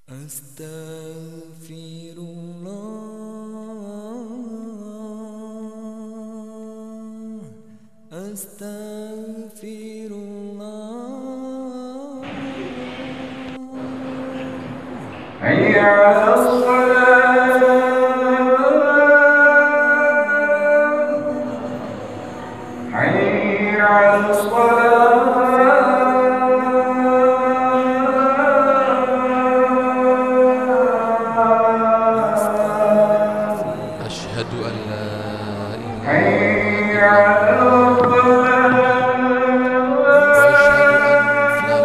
Astaghfirullah, astaghfirullah. Hayya 'alas salat, hayya 'alas salat. Asyhadu an la ilaha Hayya 'alal illallah wa asyhadu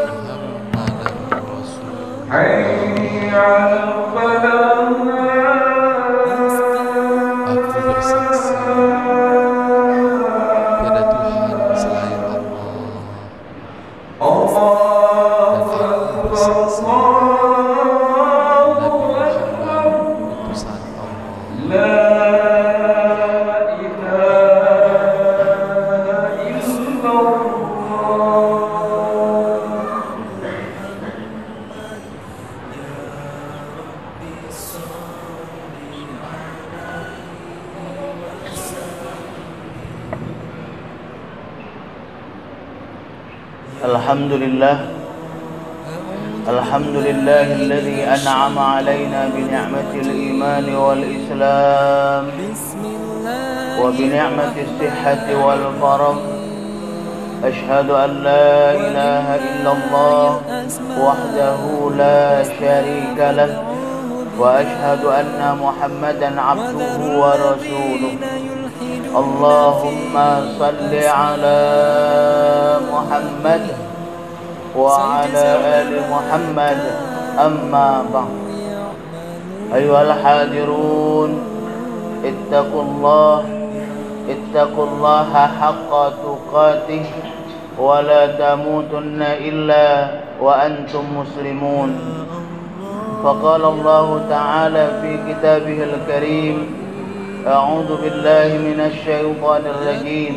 anna falah, Muhammadan rasulullah. hayya 'alal Aku bersaksi tiada Tuhan selain Allah, dan aku bersaksi Nabi Muhammad utusan Allah. La ilaha illallah. الحمد لله الذي أنعم علينا بنعمة الإيمان والإسلام وبنعمة الصحة والفرج. أشهد أن لا إله إلا الله وحده لا شريك له، وأشهد أن محمدا عبده ورسوله. اللهم صل على محمد وعلى آل محمد. أما بعد، أيها الحاضرون، اتقوا الله حق تقاته ولا تموتن إلا وأنتم مسلمون. فقال الله تعالى في كتابه الكريم: أعوذ بالله من الشيطان الرجيم،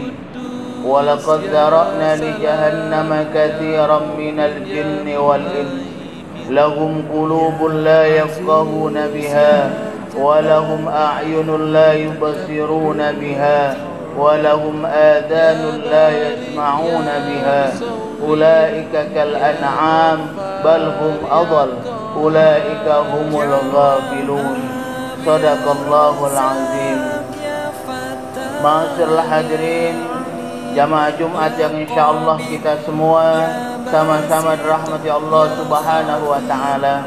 ولقد ذرأنا لجهنم كثيرا من الجن والإنس لهم قلوب لا يفقهون بها ولهم أعين لا يبصرون بها ولهم آذان لا يسمعون بها أولئك كالأنعام بل هم أضل أولئك هم الغافلون. صدق الله العظيم. Ma'asyiral hadirin, jamaah Jumat yang insyaallah kita semua sama-sama dirahmati Allah Subhanahu wa taala.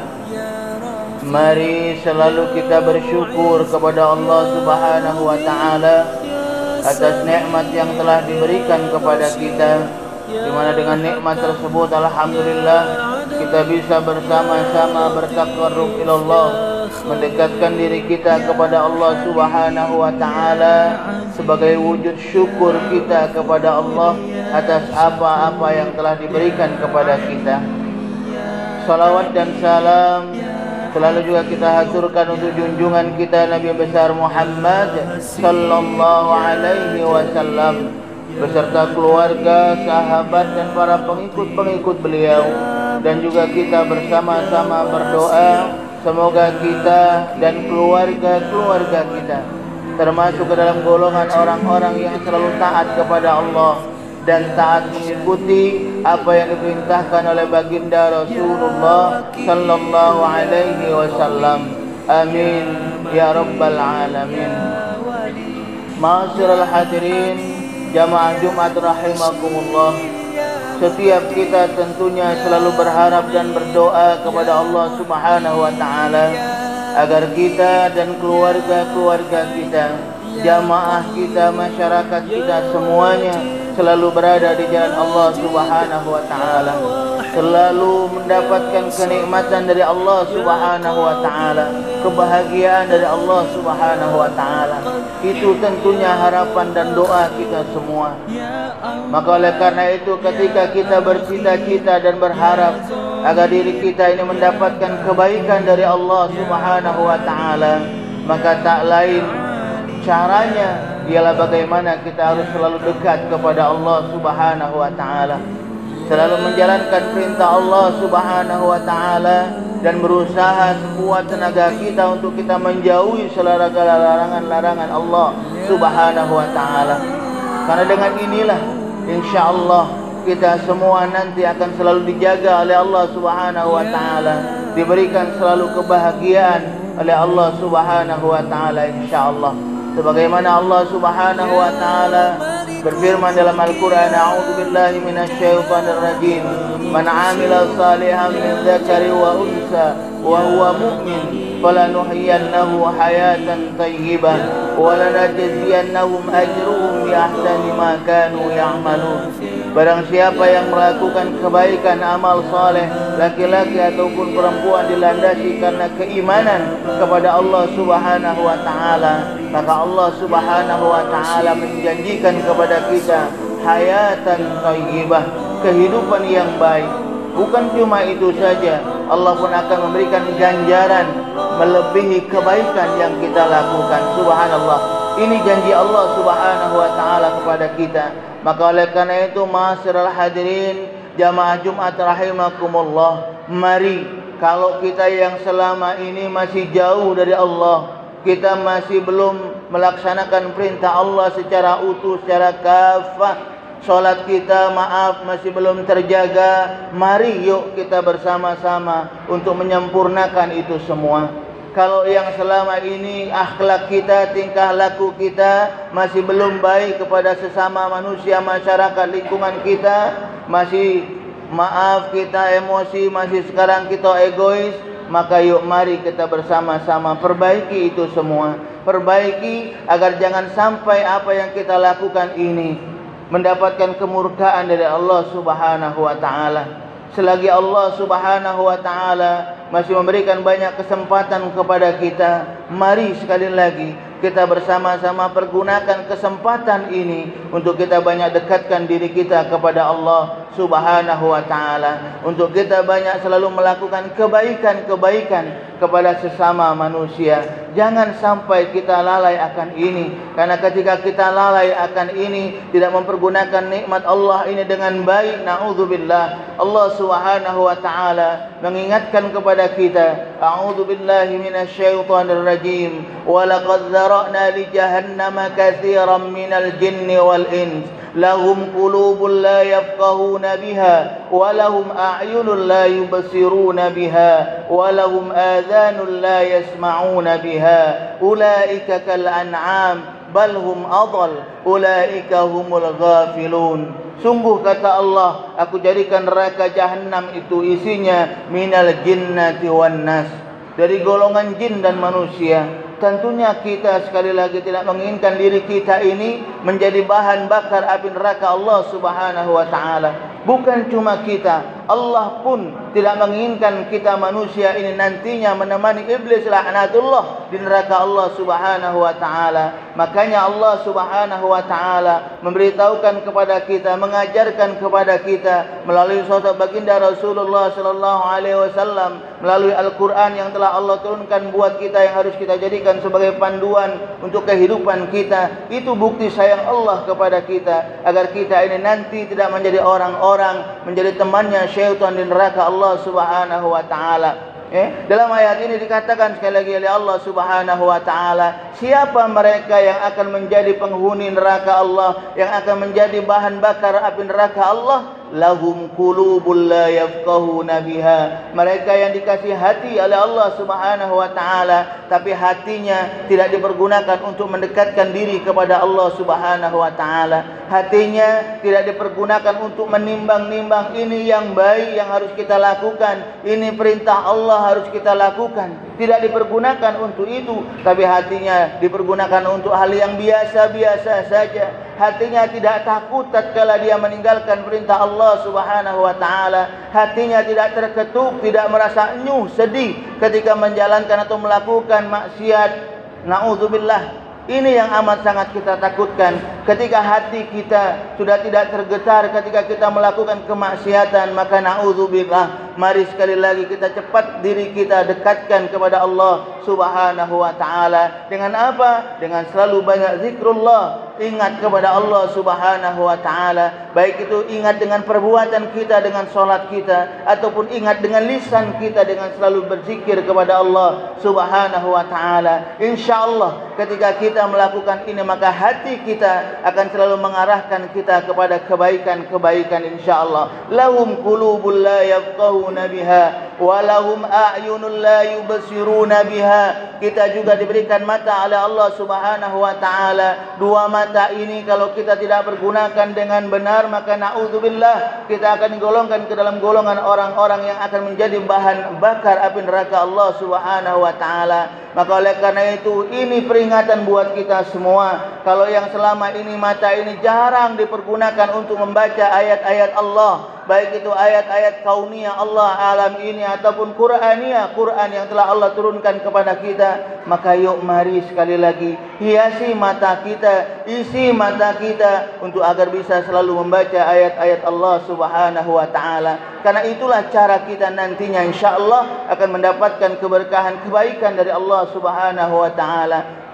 Mari selalu kita bersyukur kepada Allah Subhanahu wa taala atas nikmat yang telah diberikan kepada kita, di mana dengan nikmat tersebut alhamdulillah kita bisa bersama-sama bertaqarrub ilallah, mendekatkan diri kita kepada Allah Subhanahu wa taala sebagai wujud syukur kita kepada Allah atas apa-apa yang telah diberikan kepada kita. Salawat dan salam selalu juga kita haturkan untuk junjungan kita Nabi besar Muhammad sallallahu alaihi wasallam beserta keluarga, sahabat dan para pengikut-pengikut beliau, dan juga kita bersama-sama berdoa semoga kita dan keluarga-keluarga kita termasuk ke dalam golongan orang-orang yang selalu taat kepada Allah dan taat mengikuti apa yang diperintahkan oleh baginda Rasulullah sallallahu alaihi wasallam. Amin ya rabbal alamin. Ma'asyiral hadirin, jamaah Jumat rahimakumullah, setiap kita tentunya selalu berharap dan berdoa kepada Allah Subhanahu wa taala agar kita dan keluarga-keluarga kita, jamaah kita, masyarakat kita semuanya selalu berada di jalan Allah Subhanahu wa taala, selalu mendapatkan kenikmatan dari Allah Subhanahu wa taala, kebahagiaan dari Allah Subhanahu wa taala. Itu tentunya harapan dan doa kita semua. Maka oleh karena itu ketika kita bercita-cita dan berharap agar diri kita ini mendapatkan kebaikan dari Allah Subhanahu wa taala, maka tak lain caranya ialah bagaimana kita harus selalu dekat kepada Allah Subhanahu wa taala. selalu menjalankan perintah Allah Subhanahu wa taala dan berusaha sekuat tenaga kita untuk kita menjauhi segala larangan-larangan Allah Subhanahu wa taala. Karena dengan inilah insyaallah kita semua nanti akan selalu dijaga oleh Allah Subhanahu wa taala, diberikan selalu kebahagiaan oleh Allah Subhanahu wa taala insyaallah. Sebagaimana Allah Subhanahu wa taala berfirman dalam Al-Qur'an, a'udzubillahi minasyaitonir rajim, man 'amila shalihan min dzakari wa unsa wa huwa mu'min falanuhyiyannahu hayatan thayyibah wa lanajziyannahum ajruhum bi ahsani ma kanu ya'malun. Barang siapa yang melakukan kebaikan amal saleh, laki-laki ataupun perempuan, dilandasi karena keimanan kepada Allah Subhanahu wa taala, maka Allah Subhanahu wa taala menjanjikan kepada kita hayatan thayyibah, kehidupan yang baik. Bukan cuma itu saja, Allah pun akan memberikan ganjaran melebihi kebaikan yang kita lakukan. Subhanallah, ini janji Allah Subhanahu wa taala kepada kita. Maka oleh karena itu, ma'asyiral hadirin jamaah Jumat rahimakumullah, mari, kalau kita yang selama ini masih jauh dari Allah, kita masih belum melaksanakan perintah Allah secara utuh, secara kafah, salat kita masih belum terjaga, mari yuk kita bersama-sama untuk menyempurnakan itu semua. Kalau yang selama ini akhlak kita, tingkah laku kita masih belum baik kepada sesama manusia, masyarakat, lingkungan kita, masih kita emosi, masih sekarang kita egois, maka yuk mari kita bersama-sama perbaiki itu semua. Perbaiki agar jangan sampai apa yang kita lakukan ini mendapatkan kemurkaan dari Allah Subhanahu wa taala. Selagi Allah Subhanahu wa taala masih memberikan banyak kesempatan kepada kita, mari sekali lagi kita bersama-sama pergunakan kesempatan ini untuk kita banyak dekatkan diri kita kepada Allah Subhanahu wa taala, untuk kita banyak selalu melakukan kebaikan-kebaikan kepada sesama manusia. Jangan sampai kita lalai akan ini, karena ketika kita lalai akan ini, tidak mempergunakan nikmat Allah ini dengan baik, na'udzubillah, Allah Subhanahu wa taala mengingatkan kepada kita, a'udzubillahi minasyaitonir rajim, wa laqad dzara'na li jahannama katsiran minal jinni wal ins lahum qulubun la yafqahuna biha wa lahum a'yunun la yubsiruna biha wa lahum adhanun la yasma'una biha ulaika kal an'am bal hum adall ulaika humul ghafilun. Sungguh kata Allah, aku jadikan neraka jahanam itu isinya minal jinnati wan nas, dari golongan jin dan manusia. Tentunya kita sekali lagi tidak menginginkan diri kita ini menjadi bahan bakar api neraka Allah Subhanahu wa taala. Bukan cuma kita, Allah pun tidak menginginkan kita manusia ini nantinya menemani iblis laknatullah di neraka Allah Subhanahu wa taala. Makanya Allah Subhanahu wa taala memberitahukan kepada kita, mengajarkan kepada kita melalui sosok baginda Rasulullah sallallahu alaihi wasallam, melalui Al-Qur'an yang telah Allah turunkan buat kita, yang harus kita jadikan sebagai panduan untuk kehidupan kita. Itu bukti sayang Allah kepada kita, agar kita ini nanti tidak menjadi orang-orang, menjadi temannya syaitan di neraka Allah Subhanahu wa taala. Dalam ayat ini dikatakan sekali lagi oleh Allah Subhanahu wa taala, siapa mereka yang akan menjadi penghuni neraka Allah, yang akan menjadi bahan bakar api neraka Allah? Lahum qulubul la yafqahuna biha, mereka yang dikasih hati oleh Allah Subhanahu wa taala, tapi hatinya tidak dipergunakan untuk mendekatkan diri kepada Allah Subhanahu wa taala. Hatinya tidak dipergunakan untuk menimbang-nimbang ini yang baik yang harus kita lakukan, ini perintah Allah harus kita lakukan. Tidak dipergunakan untuk itu, tapi hatinya dipergunakan untuk hal yang biasa-biasa saja. Hatinya tidak takut tatkala dia meninggalkan perintah Allah Subhanahu wa taala. Hatinya tidak terketuk, tidak merasa enyuh, sedih ketika menjalankan atau melakukan maksiat. Na'udzubillah. Ini yang amat sangat kita takutkan. Ketika hati kita sudah tidak tergetar ketika kita melakukan kemaksiatan, maka na'udzubillah, Mari sekali lagi kita cepat diri kita dekatkan kepada Allah Subhanahu wa ta'ala. Dengan apa? Dengan selalu banyak zikrullah, ingat kepada Allah Subhanahu wa ta'ala. Baik itu ingat dengan perbuatan kita, dengan solat kita, ataupun ingat dengan lisan kita dengan selalu berzikir kepada Allah Subhanahu wa ta'ala. InsyaAllah ketika kita melakukan ini, maka hati kita akan selalu mengarahkan kita kepada kebaikan-kebaikan insyaAllah. Lahum qulubul la yafqahuna biha wa lahum a'yunul la yubsiruna biha. Kita juga diberikan mata oleh Allah Subhanahu wa ta'ala. Dua mata ini kalau kita tidak pergunakan dengan benar, maka na'udzubillah, kita akan digolongkan ke dalam golongan orang-orang yang akan menjadi bahan bakar api neraka Allah Subhanahu wa ta'ala. Maka oleh karena itu, ini peringatan buat kita semua. Kalau yang selama ini mata ini jarang dipergunakan untuk membaca ayat-ayat Allah, baik itu ayat-ayat kauniyah Allah alam ini ataupun Qur'aniyah, Quran yang telah Allah turunkan kepada kita, maka yuk mari sekali lagi hiasi mata kita, isi mata kita untuk agar bisa selalu membaca ayat-ayat Allah Subhanahu wa ta'ala. Karena itulah cara kita nantinya insyaAllah akan mendapatkan keberkahan, kebaikan dari Allah Subhanahu wa ta'ala.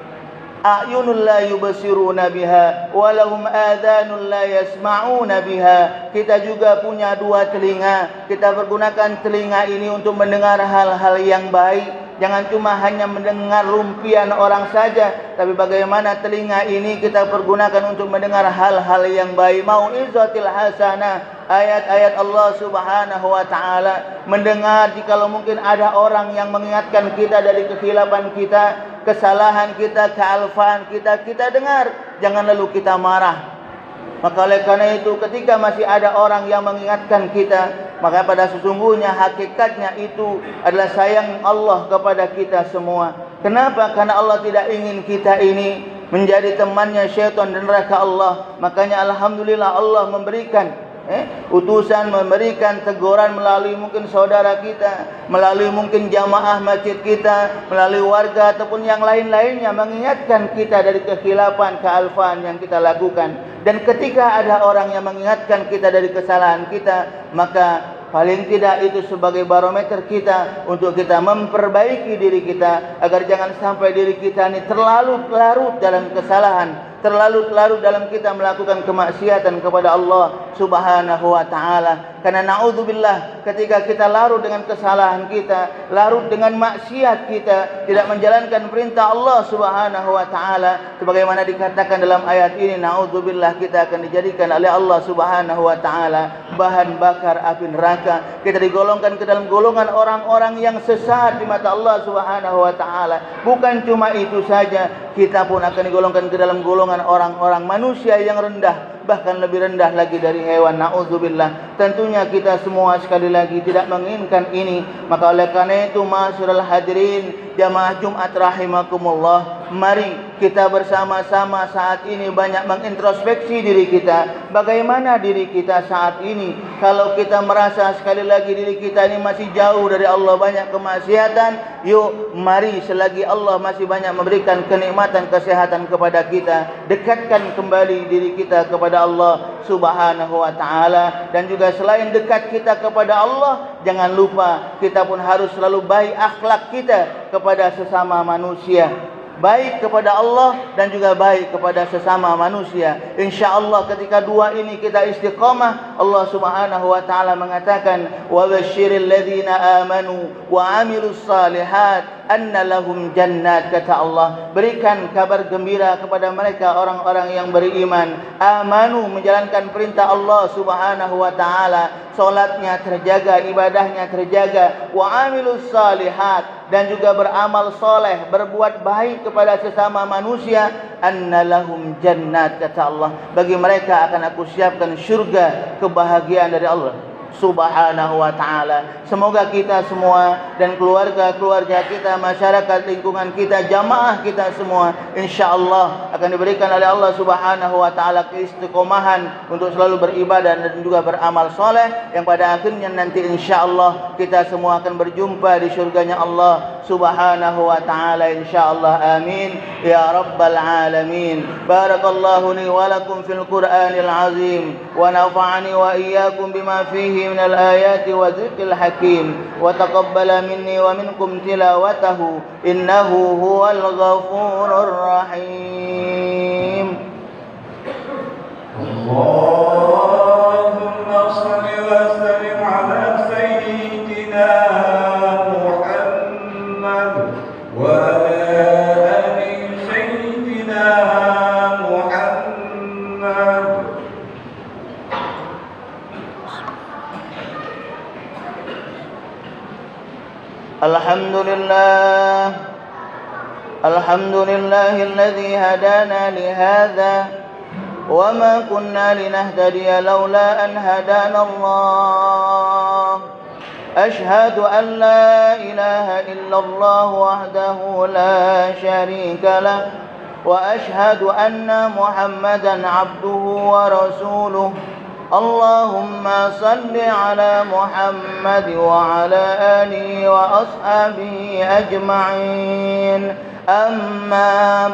A'yunul la yubsiruna biha wa lahum adhanul la yasma'una biha. Kita juga punya dua telinga. Kita pergunakan telinga ini untuk mendengar hal-hal yang baik. Jangan cuma hanya mendengar rumpian orang saja, tapi bagaimana telinga ini kita pergunakan untuk mendengar hal-hal yang baik. Mau'izatil hasanah, ayat-ayat Allah Subhanahu wa ta'ala. Mendengar jikalau mungkin ada orang yang mengingatkan kita dari kekhilapan kita, kesalahan kita, kealfaan kita, kita dengar, jangan lalu kita marah. Maka oleh karena itu, ketika masih ada orang yang mengingatkan kita, maka pada sesungguhnya hakikatnya itu adalah sayang Allah kepada kita semua. Kenapa? Karena Allah tidak ingin kita ini menjadi temannya syaitan dan neraka Allah. Makanya alhamdulillah Allah memberikan utusan, memberikan teguran melalui mungkin saudara kita, melalui mungkin jamaah masjid kita, melalui warga ataupun yang lain-lainnya, mengingatkan kita dari kekhilapan, kealfaan yang kita lakukan. Dan ketika ada orang yang mengingatkan kita dari kesalahan kita, maka paling tidak itu sebagai barometer kita untuk kita memperbaiki diri kita, agar jangan sampai diri kita ini terlalu larut dalam kesalahan, terlalu larut dalam kita melakukan kemaksiatan kepada Allah Subhanahu wa ta'ala. Karena na'udzubillah, ketika kita larut dengan kesalahan kita, larut dengan maksiat kita, tidak menjalankan perintah Allah Subhanahu wa ta'ala, sebagaimana dikatakan dalam ayat ini, na'udzubillah, kita akan dijadikan oleh Allah Subhanahu wa ta'ala bahan bakar api neraka. Kita digolongkan ke dalam golongan orang-orang yang sesat di mata Allah Subhanahu wa ta'ala. Bukan cuma itu saja, kita pun akan digolongkan ke dalam golongan orang-orang manusia yang rendah, bahkan lebih rendah lagi dari hewan. Na'udzubillah. Tentunya kita semua sekali lagi tidak menginginkan ini. Maka oleh karena itu, ma'asyiral hadirin jamaah Jumat rahimakumullah, mari kita bersama-sama saat ini banyak mengintrospeksi diri kita. Bagaimana diri kita saat ini? Kalau kita merasa sekali lagi diri kita ini masih jauh dari Allah, banyak kemaksiatan, yuk mari selagi Allah masih banyak memberikan kenikmatan kesehatan kepada kita, dekatkan kembali diri kita kepada Allah Subhanahu wa ta'ala. Dan juga selain dekat kita kepada Allah, jangan lupa kita pun harus selalu baik akhlak kita kepada sesama manusia, baik kepada Allah dan juga baik kepada sesama manusia. InsyaAllah ketika dua ini kita istiqamah, Allah Subhanahu wa ta'ala mengatakan, wa basyiril ladzina amanu wa amilus salihat anna lahum jannat. Kata Allah, berikan kabar gembira kepada mereka orang-orang yang beriman, amanu, menjalankan perintah Allah Subhanahu wa ta'ala, solatnya terjaga, ibadahnya terjaga, wa amilus salihat, dan juga beramal soleh, berbuat baik kepada sesama manusia, anna lahum jannat. Kata Allah, bagi mereka akan aku siapkan syurga, kebahagiaan dari Allah Subhanahu wa ta'ala. Semoga kita semua dan keluarga-keluarga kita, masyarakat lingkungan kita, jamaah kita semua, insyaAllah akan diberikan oleh Allah Subhanahu wa ta'ala keistiqomahan untuk selalu beribadah dan juga beramal soleh, yang pada akhirnya nanti insyaAllah kita semua akan berjumpa di syurganya Allah Subhanahu wa ta'ala, insyaAllah. Amin ya rabbal alamin. Barakallahu li wa lakum fil Qur'anil azim, wa nafa'ani wa iyyakum bima fihi فيه من الآيات والذكر الحكيم وتقبل مني ومنكم تلاوته إنه هو الغفور الرحيم. اللهم صل وسلم على سيدنا محمد وعلى آل سيدنا محمد. الحمد لله الذي هدانا لهذا وما كنا لنهتدي لولا أن هدانا الله. أشهد أن لا إله إلا الله وحده لا شريك له وأشهد أن محمدا عبده ورسوله. اللهم صل على محمد وعلى آله وأصحابه أجمعين. أما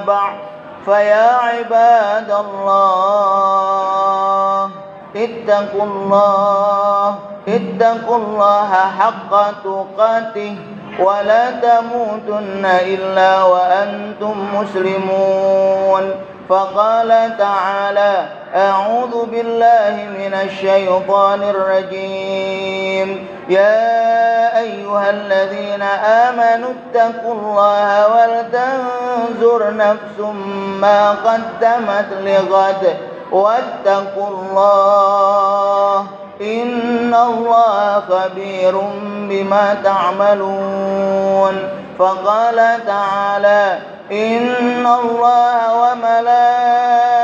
بعد، فيا عباد الله اتقوا الله حق تقاته ولا تموتن إلا وأنتم مسلمون. فقال تعالى: أعوذ بالله من الشيطان الرجيم. يا أيها الذين آمنوا اتقوا الله ولتنظر نفس ما قدمت لغد واتقوا الله إن الله خبير بما تعملون. فقال تعالى: إن الله وملائكته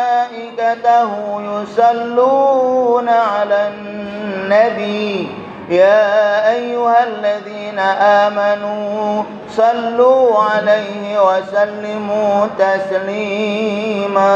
يصلون على النبي يا أيها الذين آمنوا صلوا عليه وسلموا تسليما.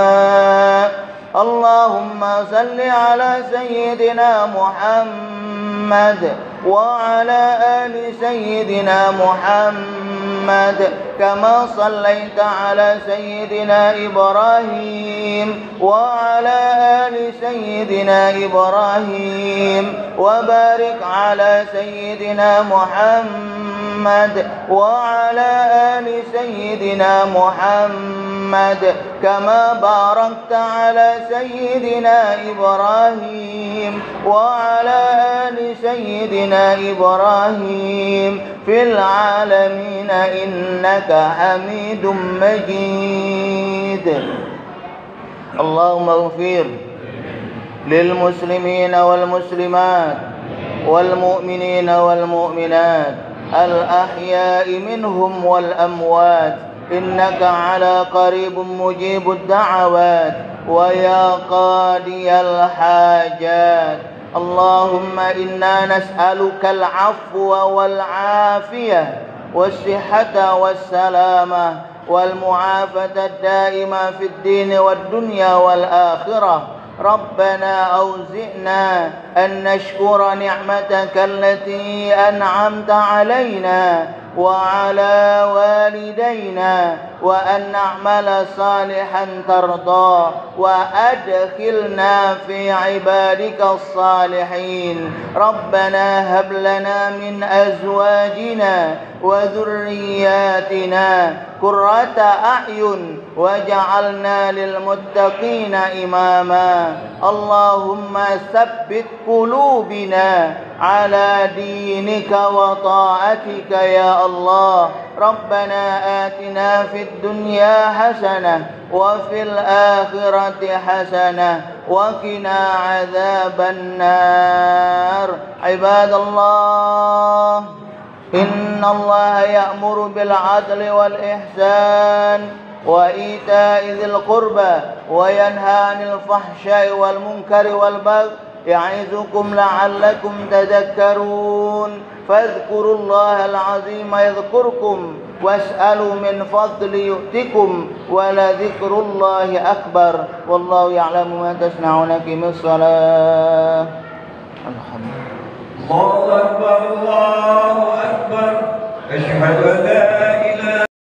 اللهم صل على سيدنا محمد وعلى آل سيدنا محمد كما صليت على سيدنا إبراهيم وعلى آل سيدنا إبراهيم وبارك على سيدنا محمد وعلى آل سيدنا محمد كما باركت على سيدنا إبراهيم وعلى آل سيدنا إبراهيم في العالمين إنك حميد مجيد. اللهم اغفر للمسلمين والمسلمات والمؤمنين والمؤمنات الأحياء منهم والأموات إنك على قريب مجيب الدعوات ويا قاضي الحاجات. اللهم إنا نسألك العفو والعافية والصحة والسلامة والمعافاة الدائمة في الدين والدنيا والآخرة. ربنا أوزئنا أن نشكر نعمتك التي أنعمت علينا وعلى والدينا وأن نعمل صالحا ترضى وأدخلنا في عبادك الصالحين. ربنا هب لنا من أزواجنا وذرياتنا قرة أعين واجعلنا للمتقين إماما. اللهم ثبت قلوبنا على دينك وطاعتك يا الله. ربنا آتنا في الدنيا حسنة وفي الآخرة حسنة وقنا عذاب النار. عباد الله، إن الله يأمر بالعدل والإحسان وإيتاء ذي القربى وينهى عن الفحشاء والمنكر والبغي يعظكم لعلكم تذكرون. فاذكروا الله العظيم يذكركم واسألوا من فضل يؤتكم ولذكر الله أكبر والله يعلم ما تصنعون. أقم الصلاة. الحمد لله. الله أكبر الله أكبر. أشهد أن لا